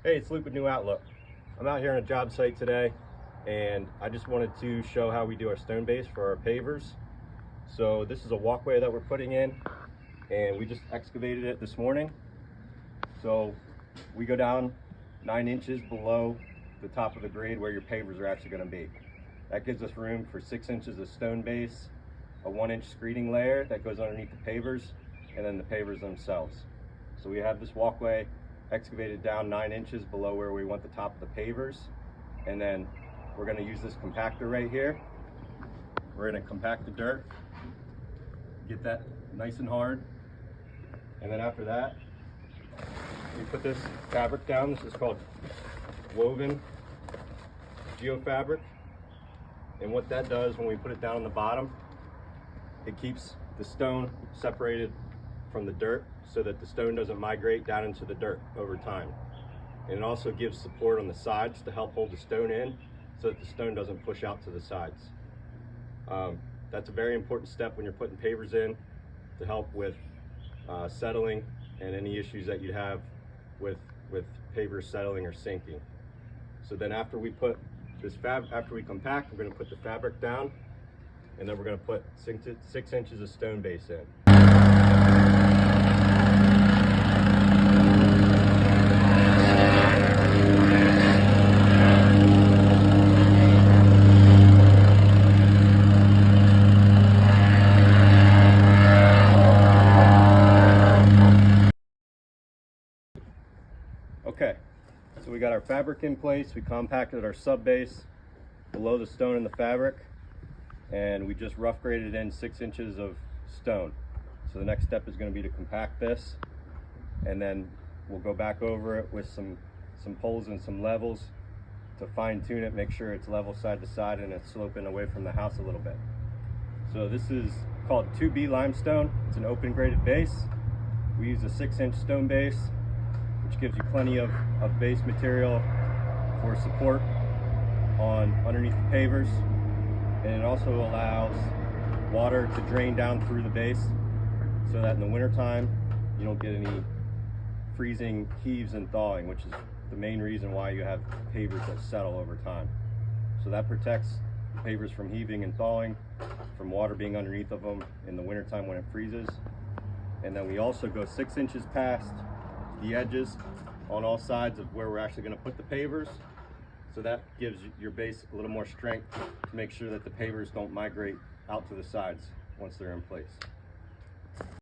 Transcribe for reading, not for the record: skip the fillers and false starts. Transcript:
Hey, it's Luke with New Outlook. I'm out here on a job site today, and I just wanted to show how we do our stone base for our pavers. So this is a walkway that we're putting in, and we just excavated it this morning. So we go down 9 inches below the top of the grade where your pavers are actually going to be. That gives us room for 6 inches of stone base, a 1-inch screening layer that goes underneath the pavers, and then the pavers themselves. So we have this walkway excavated down 9 inches below where we want the top of the pavers, and then we're going to use this compactor right here. We're going to compact the dirt, get that nice and hard, and then after that we put this fabric down. This is called woven geofabric, and what that does when we put it down on the bottom, it keeps the stone separated from the dirt so that the stone doesn't migrate down into the dirt over time. And it also gives support on the sides to help hold the stone in so that the stone doesn't push out to the sides. That's a very important step when you're putting pavers in to help with settling and any issues that you have with pavers settling or sinking. So then after we put this after we compact, we're going to put the fabric down, and then we're going to put 6 inches of stone base in. Okay, so we got our fabric in place, we compacted our sub base below the stone and the fabric, and we just rough graded in 6 inches of stone. So the next step is going to be to compact this, and then we'll go back over it with some poles and some levels to fine tune it, make sure it's level side to side and it's sloping away from the house a little bit. So this is called 2B limestone. It's an open graded base. We use a 6-inch stone base, which gives you plenty of base material for support underneath the pavers, and it also allows water to drain down through the base so that in the wintertime you don't get any freezing heaves and thawing, which is the main reason why you have pavers that settle over time. So that protects the pavers from heaving and thawing, from water being underneath of them in the wintertime when it freezes. And then we also go 6 inches past the edges on all sides of where we're actually going to put the pavers, so that gives your base a little more strength to make sure that the pavers don't migrate out to the sides once they're in place.